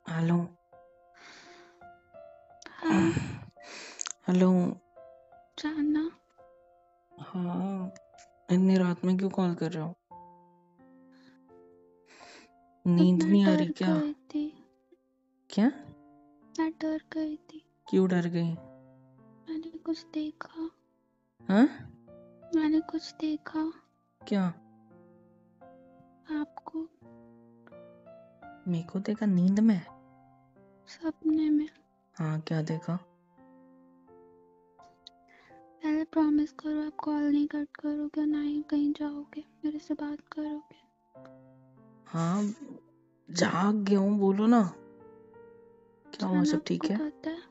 Hello. हाँ hello. जाना। हाँ, इतनी रात में क्यों कॉल कर रहे हो? नींद मैं नहीं आ डर रही क्या? गई थी। क्या? मैं डर गई थी। क्यों डर गई? मैंने कुछ देखा। हाँ? मैंने कुछ देखा क्या? आपको मेरे को देखा नींद में? सपने में। हाँ, क्या देखा? पहले प्रॉमिस करो आप कॉल नहीं कट करोगे, ना ही कहीं जाओगे, मेरे से बात करोगे। हाँ, जाग गया हूँ, बोलो ना। क्या हुआ? जाना, सब ठीक आपको है? पता है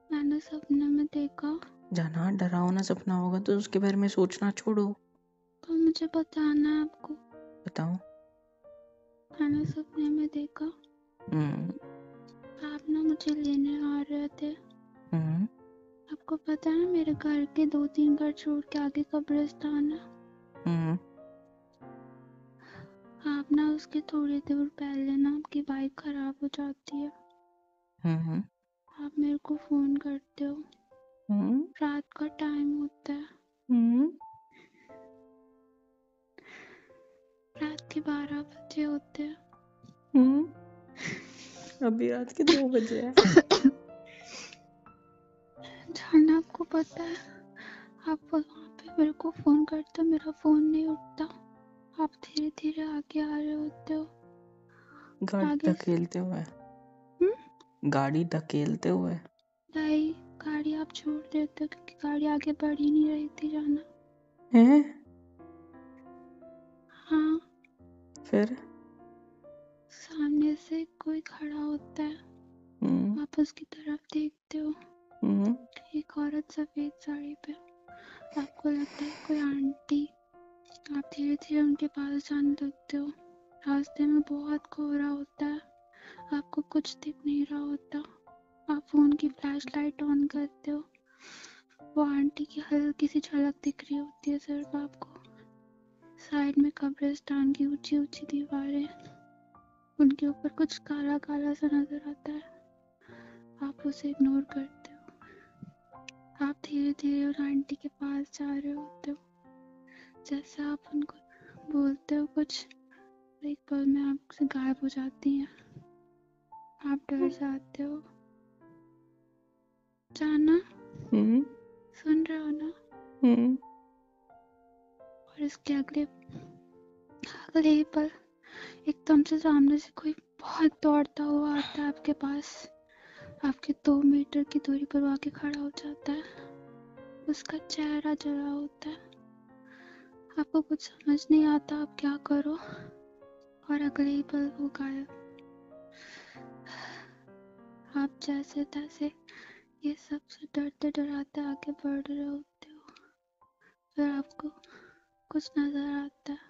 मैंने सपने में देखा। जाना, डरावना सपना होगा तो उसके बारे में सोचना छोड़ो। तो मुझे बताना है आपको। बताओ। मैंने सपने में देखा आप ना मुझे लेने आ रहे थे। आपको पता है मेरे घर के 2-3 घर छोड़ के आगे कब्रिस्तान है। आप ना उसके थोड़ी देर पहले ना आपकी बाइक खराब हो जाती है। आप मेरे को फोन करते हो। रात का टाइम होता है। रात के 12 बजे होते हैं। अभी रात के 2 बजे है। जाना, आपको पता है आप वहाँ पे मेरे को फोन करते हो, मेरा फोन नहीं उठता। आप धीरे धीरे आगे आ रहे होते हो। गाड़ी आगे धकेलते हुए? गाड़ी धकेलते हुए? नहीं, गाड़ी आप छोड़ देते हो क्योंकि गाड़ी आगे बढ़ ही नहीं रही थी। जाना हैं? हाँ, फिर? सामने से कोई खड़ा होता है। आप उसकी तरफ देखते हो। एक औरत सफेद साड़ी पे। आपको लगता है कोई आंटी। आप धीरे धीरे उनके पास जाने लगते हो। रास्ते में बहुत कोहरा होता है, आपको कुछ दिख नहीं रहा होता। आप फोन की फ्लैशलाइट ऑन करते हो। वो आंटी की हल्की सी झलक दिख रही होती है सिर्फ आपको। साइड में कब्रिस्तान की ऊंची ऊंची दीवारें, उनके ऊपर कुछ काला काला सा नजर आता है। आप उसे इग्नोर करते हो। आप धीरे धीरे उस आंटी के पास जा रहे होते हो। जैसे आप उनको बोलते हो कुछ, एक पल में आपसे गायब हो जाती हैं। आप डर जाते हो। जाना, सुन रहे हो ना? और इसके अगले ही पल एकदम से सामने से कोई बहुत दौड़ता हुआ आता है आपके पास। आपके 2 मीटर की दूरी पर आके खड़ा हो जाता है। उसका चेहरा जला होता है। आपको कुछ समझ नहीं आता आप क्या करो, और अगले ही पल वो गायब। आप जैसे तैसे ये सबसे डरते डराते आगे बढ़ रहे होते हो। फिर आपको कुछ नजर आता है।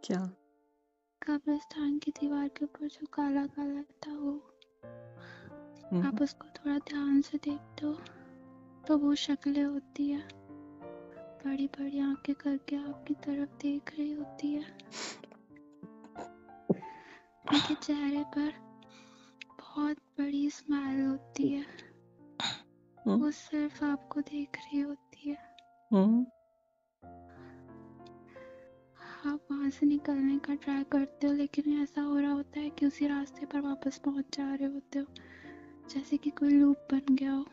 क्या? कब्रिस्तान की दीवार के ऊपर जो काला काला था वो। आप उसको थोड़ा ध्यान से देखते हो तो वो शक्लें होती है, बड़ी बड़ी आंखें करके आपकी तरफ देख रही होती है। उनके चेहरे पर बहुत बड़ी स्माइल होती है। वो सिर्फ आपको देख रही होती है। आप वहां से निकलने का ट्राई करते हो, लेकिन ऐसा हो रहा होता है कि उसी रास्ते पर वापस पहुंच जा रहे होते हो, जैसे कि कोई लूप बन गया हो।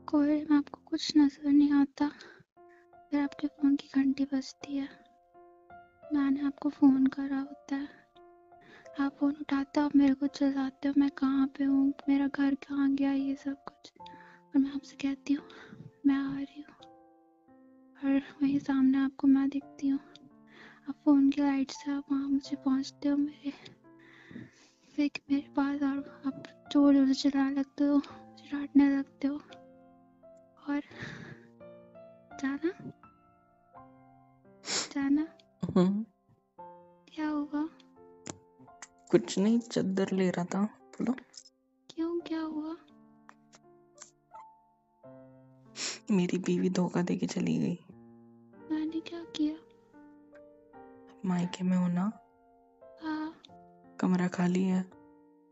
कोहरे में आपको कुछ नजर नहीं आता। फिर आपके फोन की घंटी बजती है। मैंने आपको फोन करा होता है। आप फोन उठाते हो, आप मेरे को चिल्लाते हो मैं कहाँ पे हूँ, मेरा घर कहाँ गया, ये सब कुछ। और मैं आपसे कहती हूँ मैं आ रही हूँ, और वहीं सामने आपको मैं दिखती हूँ। आप फोन की लाइट से आप वहाँ मुझे पहुँचते हो मेरे पास, और आप जोर जोर से चिल्लाने लगते हो, चिल्लाने लगते हो। और जाना जाना क्या हुआ? कुछ नहीं, चद्दर ले रहा था। बोलो। क्यों, क्या हुआ? मेरी बीवी धोखा देके चली गई। मैंने क्या किया? मायके में हो ना? हाँ। कमरा खाली है।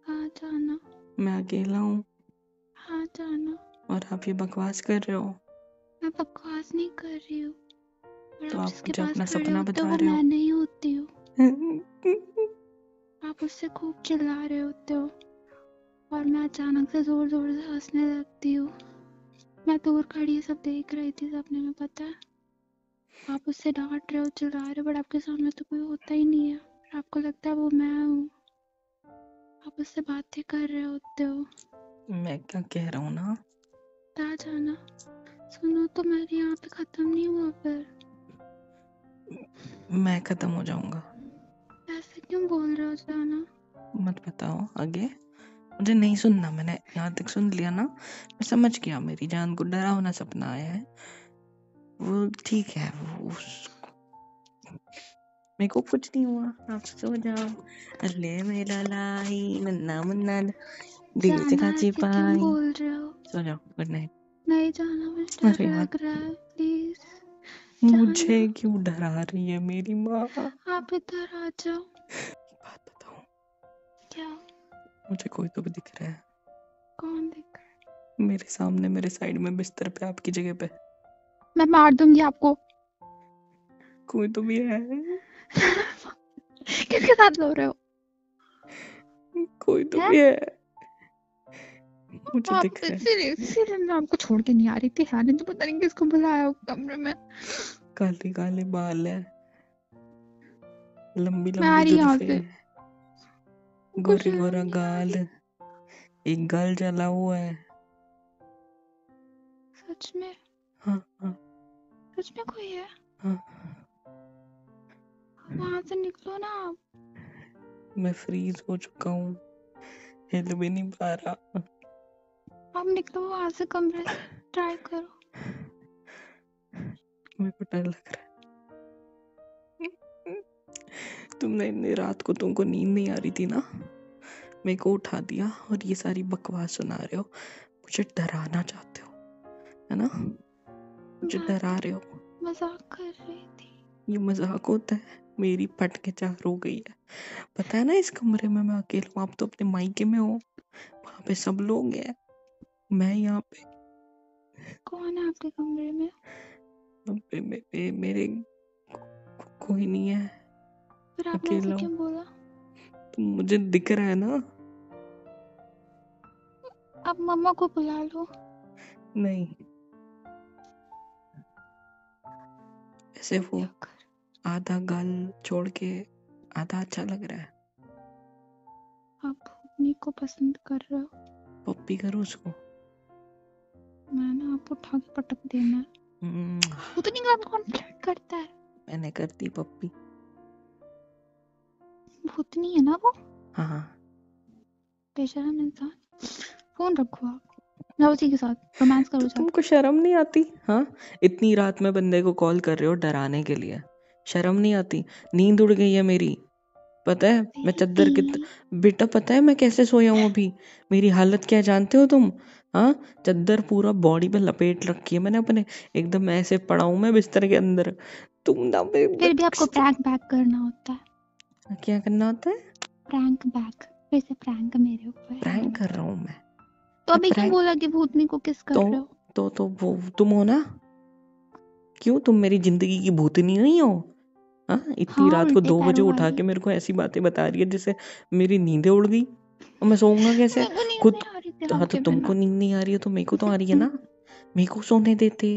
हाँ जाना। मैं अकेला हूँ हाँ जाना। और आप ये बकवास कर रहे हो। मैं बकवास नहीं कर रही हूँ, और तो आप आप जिसके मुझे पास अपना खड़े सपना होते हो बता वो रहे हो। मैं नहीं होती हूँ। आप उससे खूब चिल्ला रहे होते हो और मैं अचानक से जोर जोर से हंसने लगती हूँ। मैं दूर खड़ी सब देख रही थी सपने में, पता है। आप उससे डांट रहे हो, चिल्ला रहे हो, बट आपके सामने तो कोई होता ही नहीं है और आपको लगता है वो मैं हूँ। आप उससे बातें कर रहे होते हो। मैं क्या कह रहा हूँ ना। आ जाना। सुनो तो, मेरे यहाँ पे खत्म नहीं हुआ फिर। मैं खत्म हो जाऊंगा। ऐसे क्यों बोल रहे हो जाना? मत बताओ आगे, मुझे नहीं सुनना। मैंने यहाँ तक सुन लिया ना, मैं समझ गया। मेरी जान को डरावना सपना आया है, वो ठीक है। वो मेरे को कुछ नहीं हुआ। आप सो जाओ। अल्ले मेरा लाई नन्ना मुन्ना दिल जाना, जगह ऐसे क्यों छिपाई। बोल रहे हो? सो जाओ, गुड नाइट। नहीं जाना, मुझे अरे डर यार, लग रहा है, प्लीज मुझे जाना। क्यों डरा रही है मेरी माँ। आप इधर आ जाओ। बात बताओ, क्या? मुझे कोई तो भी दिख रहा है। कौन दिख रहा मेरे सामने, मेरे साइड में, बिस्तर पे, आपकी जगह पे। है? मैं मार दूंगी आपको। कोई तो भी है। किसके साथ लो रहे हो? कोई तो है? भी है, मुझे आप दिख रहा है। इसीलिए मैं आपको छोड़ के नहीं आ रही थी। हाँ, नहीं तो पता नहीं किसको बुलाया कमरे में। काले काले बाल है, लंबी मैं आ लंबी रही यहाँ जुल्फे, से। गोरी गोरा गाल, एक गाल जला हुआ है। सच में? हाँ हाँ सच में कोई है? हाँ। वहां से निकलो ना आप। मैं फ्रीज हो चुका हूँ, हिल भी नहीं पा रहा। आप निकलो वहां से, कमरे से ट्राई करो। मेरे को डर लग रहा है। तुमने इतनी रात को, तुमको नींद नहीं आ रही थी ना, मेरे को उठा दिया और ये सारी बकवास सुना रहे हो। मुझे डराना चाहते हो, है ना? मुझे डरा रहे हो। मजाक कर रही थी। ये मजाक होता है? मेरी पट के चार हो गई है। पता है ना, इस कमरे में मैं अकेला हूँ। आप तो अपने मायके में हो, वहां पे सब लोग हैं, मैं यहाँ पे। कौन है आपके कमरे में? मेरे कोई नहीं है, फिर आपने ऐसे अकेला हूँ। क्यों बोला? तो मुझे दिख रहा है ना। आप मम्मा को बुला लो। नहीं, ऐसे वो आधा गाल छोड़ के आधा अच्छा लग रहा है। आप भूतनी को पसंद कर रहे हो? पप्पी करूँ उसको? मैं ना आपको उठा के पटक देना है। भूतनी का कौन फ्लर्ट करता है? मैंने कर दी पप्पी। भूतनी है ना वो? हाँ। बेशरम इंसान। फोन रखो, आप जाओ उसी के साथ रोमांस करो। तो तुमको शर्म नहीं आती? हाँ, इतनी रात में बंदे को कॉल कर रहे हो डराने के लिए, शर्म नहीं आती? नींद उड़ गई है मेरी, पता है। मैं चद्दर बेटा पता है मैं कैसे सोया हूँ अभी? मेरी हालत क्या है जानते हो तुम? हाँ, चद्दर पूरा बॉडी पे लपेट रखी है मैंने अपने, एकदम ऐसे पड़ा हूँ मैं बिस्तर के अंदर। तुम ना फिर भी आपको प्रैंक बैक करना होता है। क्या करना होता है? Prank back. फिर से प्रैंक मेरे ऊपर। प्रैंक कर रहा हूँ मैं? तो अभी क्यों बोला कि भूतनी को किस कर रहे हो? तो वो तुम हो ना? क्यों, तुम मेरी जिंदगी की भूतनी नहीं हो? हाँ, इतनी रात को 2 बजे उठा के मेरे को ऐसी बातें बता रही है जिससे मेरी नींदें उड़ गई और मैं सोऊंगा कैसे खुद? हाँ, तो तुमको नींद नहीं आ रही है तो मेरे को तो आ रही है ना, मेरे को सोने देते।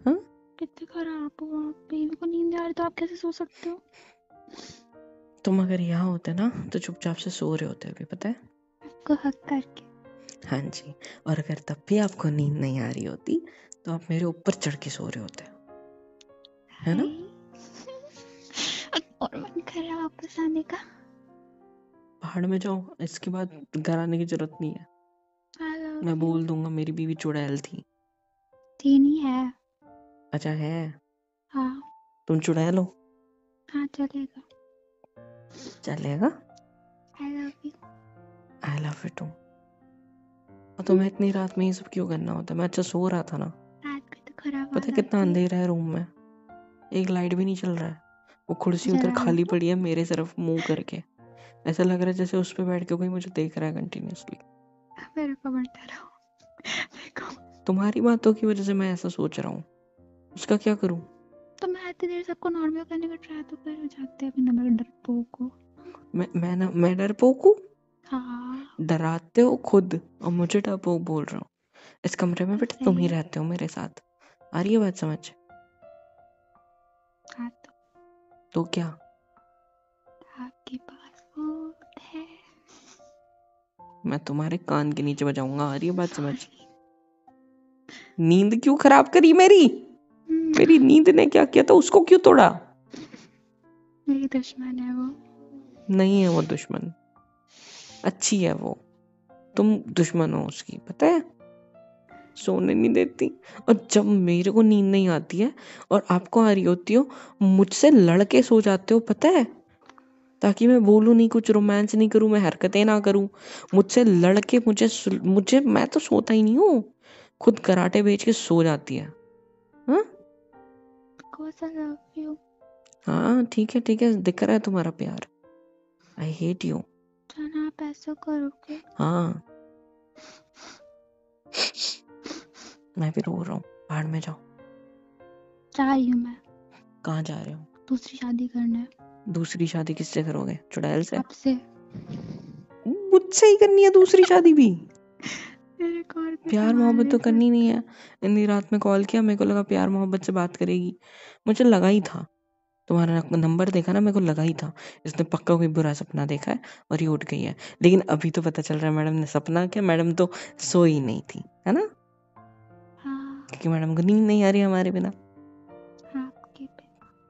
हाँ, कितने खराब हो आप। बेबी को नींद आ रही तो आप कैसे सो सकते हो? तुम अगर यहाँ होते ना तो चुपचाप से सो रहे होते अभी, पता है। आपको हक करके। हाँ जी, और अगर तब भी आपको नींद नहीं आ रही होती तो आप मेरे ऊपर चढ़ के सो रहे होते, है ना? और मन कर रहा है वापस आने का। पहाड़ में जाओ, इसके बाद घर आने की जरूरत नहीं है। मैं बोल दूंगा मेरी बीवी चुड़ैल थी। नहीं है। अच्छा है? हाँ। तुम चुड़ैल हो? हाँ चलेगा। चलेगा। I love you. I love you too। और तुम्हें इतनी रात में ये सब क्यों करना होता है? मैं अच्छा सो रहा था ना। रात को तो खराब पता है कितना अंधेरा है रूम में, एक लाइट भी नहीं चल रहा है। वो कुर्सी उधर खाली पड़ी है मेरे तरफ मुंह करके, ऐसा लग रहा है जैसे उस पे बैठ के कोई मुझे देख रहा है कंटिन्यूअसली। मेरे को मत डराओ। तुम्हारी बातों की वजह से मैं ऐसा सोच रहा हूँ, उसका क्या करूँ? तो मैं इतनी देर सबको नॉर्मल करने का ट्राई तो कर जाते हैं बिना मेरे डरपोक को। मैं डरपोक हूँ? हाँ। डराते हो खुद और मुझे डरपोक बोल रहा हूँ। इस कमरे में बेटा तुम ही रहते हो मेरे साथ, आ रही है बात समझ? हाँ तो क्या आपके पास वो है? मैं तुम्हारे कान के नीचे बजाऊंगा, आ रही है बात समझ? नींद क्यों खराब करी मेरी? मेरी नींद ने क्या किया था, उसको क्यों तोड़ा? मेरी दुश्मन है वो। नहीं है वो दुश्मन, अच्छी है वो, तुम दुश्मन हो उसकी, पता है? सोने नहीं देती, और जब मेरे को नींद नहीं आती है और आपको आ रही होती हो, मुझसे लड़के सो जाते हो, पता है? ताकि मैं बोलूं नहीं, कुछ रोमांस नहीं करूं, मैं हरकतें ना करूं, मुझसे लड़के मुझे मैं तो सोता ही नहीं हूँ, खुद कराटे बेच के सो जाती है। हाँ ठीक है, दिख रहा है तुम्हारा प्यार। I hate you. आप ऐसा करोगे? हाँ मैं भी रो रहा हूँ, बाहर में जाओ। जा रही हूँ मैं। कहाँ जा रहे हो? दूसरी शादी करना है। दूसरी शादी किससे करोगे? चुड़ैल से? आपसे। मुझसे ही करनी है दूसरी शादी भी? प्यार मोहब्बत तो करनी नहीं है। इतनी रात में कॉल किया, मेरे को लगा प्यार मोहब्बत से बात करेगी, मुझे लगा ही था, तुम्हारा नंबर देखा ना, मेरे को लगा ही था इसने पक्का कोई बुरा सपना देखा है और ये उठ गई है। लेकिन अभी तो पता चल रहा है मैडम ने सपना क्या, मैडम तो सोई नहीं थी, है ना? क्योंकि मैडम को नींद नहीं आ रही हमारे बिना।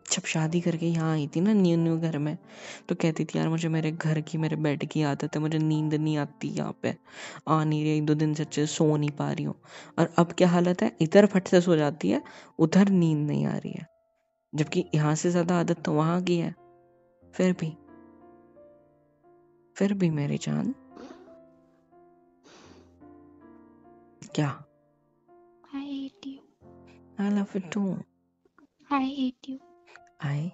जब शादी करके यहाँ आई थी ना न्यू घर में, तो कहती थी यार मुझे मेरे घर की, मेरे बेड की आदत है, मुझे नींद नहीं आती, यहाँ पे आ नहीं रही, 2 दिन से अच्छे सो नहीं पा रही हूँ। और अब क्या हालत है, इधर फट से सो जाती है, उधर नींद नहीं आ रही है, जबकि यहाँ से ज्यादा आदत तो वहां की है। फिर भी मेरी जान, क्या? I hate you. I love you too. I hate you. I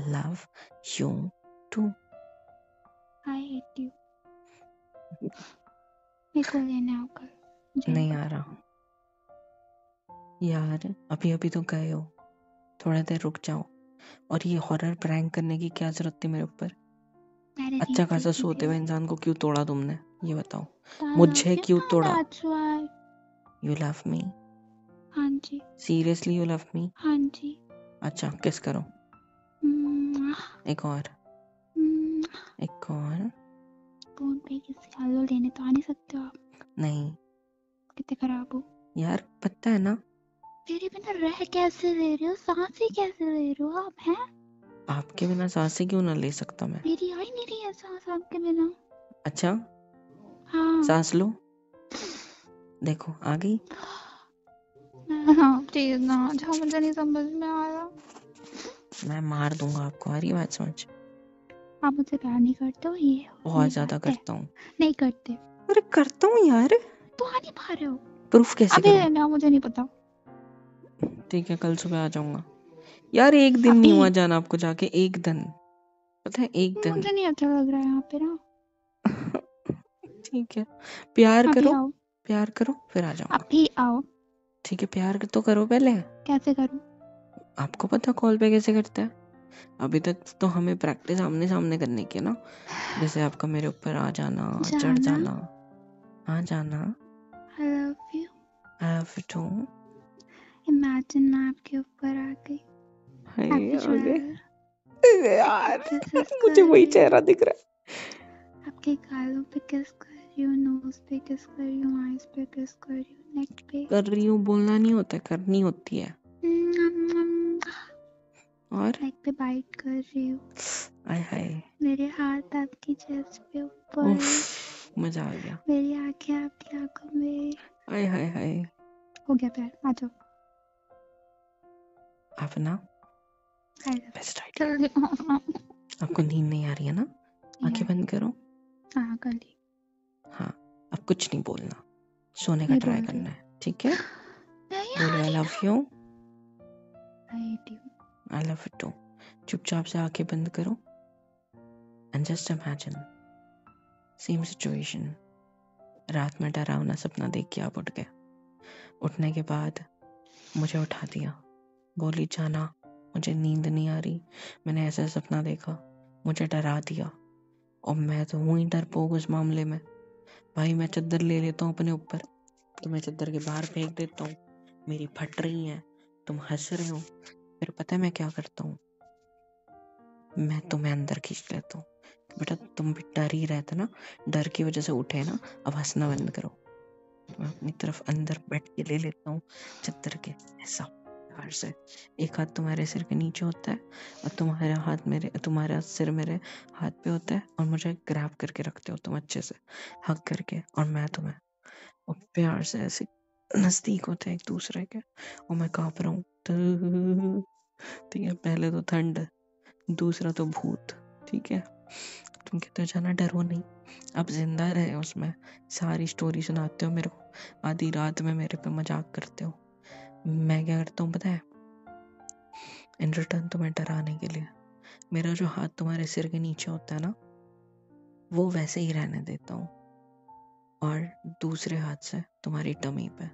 love you too. I hate you. मेरे को लेना होगा। नहीं आ रहा यार, अभी अभी तो गए हो, थोड़ा देर रुक जाओ। और ये हॉरर प्रैंक करने की क्या जरूरत थी मेरे ऊपर? अच्छा खासा सोते हुए इंसान को क्यों तोड़ा तुमने, ये बताओ? मुझे क्यों तोड़ा? You love me? हाँ जी। Seriously you love me? हाँ जी। अच्छा किस करो, एक और, एक और। फोन पे किसी हेलो लेने तो आ नहीं सकते हो आप? नहीं। कितने खराब हो यार पता है ना, मेरे बिना रह कैसे ले रहे हो, सांस ही कैसे ले रहे हो आप? हैं आपके बिना सांसें क्यों ना ले सकता मैं? मेरी आ ही नहीं रही है सांस आपके बिना। अच्छा हाँ। सांस लो, देखो आ गई। हाँ प्लीज ना जाओ, मुझे नहीं समझ में आ रहा। मैं मार दूंगा आपको, आ रही बात समझ? आप मुझसे प्यार नहीं करते हो, ये बहुत ज्यादा करता हूँ। नहीं करते? अरे करता हूँ यार। तो आ नहीं पा रहे हो? प्रूफ कैसे अबे करूँ? मुझे नहीं पता। ठीक है कल सुबह आ जाऊंगा। यार एक दिन नहीं हुआ जाना आपको जाके, एक दिन, पता है एक दिन। मुझे नहीं अच्छा लग रहा है यहाँ पे ना। ठीक है प्यार अभी करो, आओ। प्यार करो फिर आ जाऊंगा। अभी आओ। ठीक है प्यार तो करो पहले। कैसे करूं? आपको पता कॉल पे कैसे करते हैं? अभी तक तो हमें प्रैक्टिस आमने सामने करने की है ना, जैसे आपका मेरे ऊपर आ जाना, चढ़ जाना, आ जाना। I love you. I love you too. Imagine मैं आपके ऊपर आ गई। यार मुझे वही चेहरा दिख रहा है। आपके गालों पे किस कर रही हूँ, नोज पे किस कर रही हूँ, आईज पे किस कर रही हूँ, नेक पे कर रही हूँ बोलना नहीं होता, करनी होती है। और नेक पे बाइट कर रही हूँ। आय हाय, मेरे हाथ आपकी चेस्ट पे ऊपर, मजा आ गया। मेरी आंखें आपकी आंखों में। आय हाय हाय, हो गया प्यार, आ जाओ। आप ना बेस्ट आइडिया। आपको नींद नहीं आ रही है ना? आंखें बंद करो। हाँ कर ली। हाँ अब कुछ नहीं बोलना, सोने का ट्राई करना है, ठीक है? बोलो I love you. I hate you. I love you too. चुपचाप से आंखें बंद करो and just imagine same situation. रात में डरावना सपना देख के आप उठ गए। उठने के बाद मुझे उठा दिया, बोली जाना मुझे नींद नहीं आ रही, मैंने ऐसा सपना देखा, मुझे डरा दिया। और मैं तो हूँ ही डरपोक उस मामले में। भाई मैं चद्दर ले लेता हूँ अपने ऊपर, तो मैं चद्दर के बाहर फेंक देता हूँ, मेरी फट रही है, तुम हंस रहे हो। फिर पता है मैं क्या करता हूँ, मैं तुम्हें अंदर खींच लेता हूँ। बेटा तुम भी डर ही रहते ना, डर की वजह से उठे ना, अब हंसना बंद करो। मैं अपनी तरफ अंदर बैठ के ले लेता हूँ चद्दर के, ऐसा प्यार से। एक हाथ तुम्हारे सिर के नीचे होता है और तुम्हारा सिर मेरे हाथ पे होता है, और मुझे ग्रैब करके रखते हो तुम अच्छे से, हग करके, और मैं तुम्हें, और प्यार से ऐसे नजदीक होते हैं एक दूसरे के, और मैं कांप रहा हूँ। ठीक है, पहले तो ठंड, दूसरा तो भूत। ठीक है, तुम कहते हो जाना डरो नहीं, अब जिंदा रहे उसमें, सारी स्टोरी सुनाते हो मेरे को, आधी रात में मेरे पे मजाक करते हो। मैं क्या करता हूँ पता है, इन रिटर्न तुम्हें डराने के लिए मेरा जो हाथ तुम्हारे सिर के नीचे होता है ना, वो वैसे ही रहने देता हूँ, और दूसरे हाथ से तुम्हारी टमी पे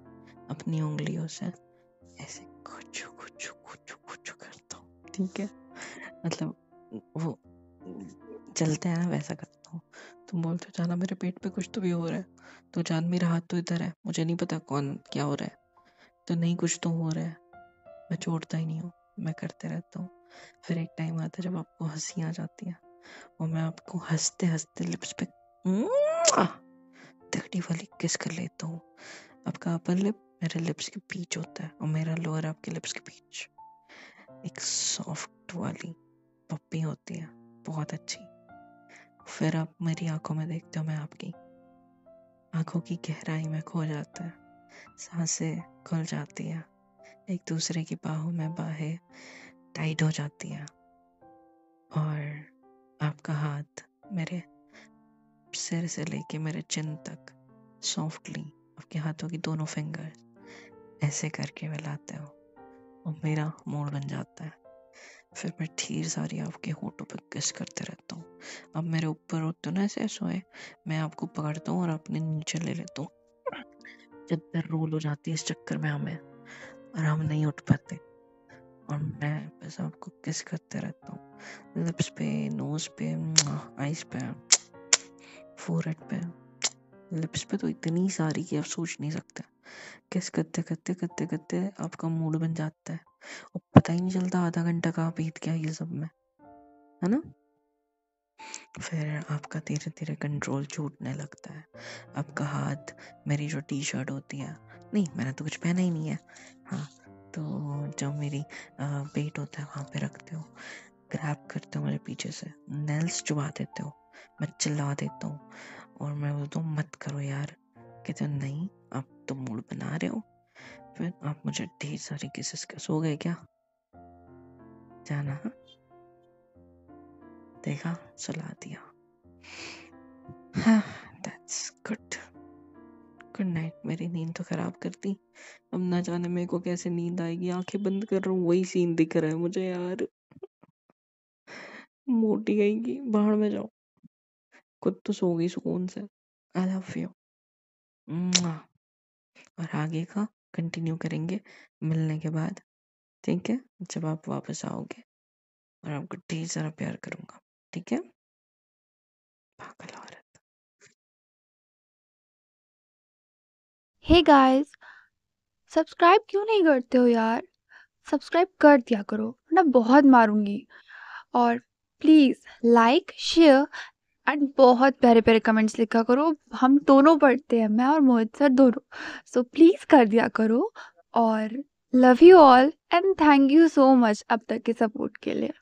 अपनी उंगलियों से ऐसे कुछ करता हूँ। ठीक है, मतलब वो चलते हैं ना, वैसा करता हूँ। तुम बोलते हो जाना मेरे पेट पे कुछ तो भी हो रहा है, तो जान मेरा हाथ तो इधर है, मुझे नहीं पता कौन क्या हो रहा है, तो नहीं कुछ तो हो रहा है, मैं छोड़ता ही नहीं हूँ, मैं करते रहता हूँ। फिर एक टाइम आता है जब आपको हंसी आ जाती है, और मैं आपको हंसते हंसते लिप्स पे तगड़ी वाली किस कर लेता हूँ। आपका अपर लिप मेरे लिप्स के बीच होता है, और मेरा लोअर आपके लिप्स के बीच। एक सॉफ्ट वाली पप्पी होती है, बहुत अच्छी। फिर आप मेरी आंखों में देखते हो, मैं आपकी आंखों की गहराई में खो जाता है, सांसें खुल जाती है, एक दूसरे की बाहों में बाहें टाइट हो जाती है, और आपका हाथ मेरे सिर से लेके मेरे चिन तक सॉफ्टली आपके हाथों की दोनों फिंगर्स ऐसे करके मिलाते हो, और मेरा मूड बन जाता है। फिर मैं ढेर सारी आपके होठों पे किस करते रहता हूँ। अब मेरे ऊपर होते हो ना ऐसे सोए, मैं आपको पकड़ता हूँ और अपने नीचे ले लेता हूँ, चद्दर रोल हो जाती है इस चक्कर में हमें, और हम नहीं उठ पाते, और मैं बस आपको किस करते रहता हूँ, लिप्स पे, नोज पे, आईज पे, फोरहेड पे, लिप्स पे तो इतनी सारी कि आप सोच नहीं सकते। किस करते करते करते करते आपका मूड बन जाता है, और पता ही नहीं चलता आधा घंटा कहाँ बीत गया ये सब में, है ना। फिर आपका धीरे धीरे कंट्रोल छूटने लगता है, आपका हाथ मेरी जो टी शर्ट होती है, नहीं मैंने तो कुछ पहना ही नहीं है, हाँ, तो जो मेरी पेट होता है वहाँ पे रखते हो, ग्रैब करते हो मेरे पीछे से, नेल्स चुबा देते हो, मैं चिल्ला देता हूँ, और मैं बोलता हूँ मत करो यार, कहते हो नहीं आप तो मूड बना रहे हो। फिर आप मुझे ढेर सारी किसेस कर, सो गए क्या, जाना, हाँ? देखा, सुला दिया। हाँ, दैट्स गुड। Good night. मेरी नींद तो खराब कर दी, अब ना जाने मेरे को कैसे नींद आएगी, आंखें बंद कर रहा हूँ वही सीन दिख रहा है मुझे यार, मोटी गई बाहर में जाओ, खुद तो सो गई सुकून से। I love you. और आगे का कंटिन्यू करेंगे मिलने के बाद, ठीक है, जब आप वापस आओगे, और आपको ढेर सारा प्यार करूंगा, ठीक है, पागल औरत। हे गाइस, सब्सक्राइब क्यों नहीं करते हो यार? सब्सक्राइब कर दिया करो, वरना बहुत मारूंगी। और प्लीज लाइक, शेयर एंड बहुत प्यारे प्यारे कमेंट्स लिखा करो, हम दोनों पढ़ते हैं, मैं और मोहित सर दोनों। सो प्लीज कर दिया करो, और love you all and thank you so much अब तक के सपोर्ट के लिए।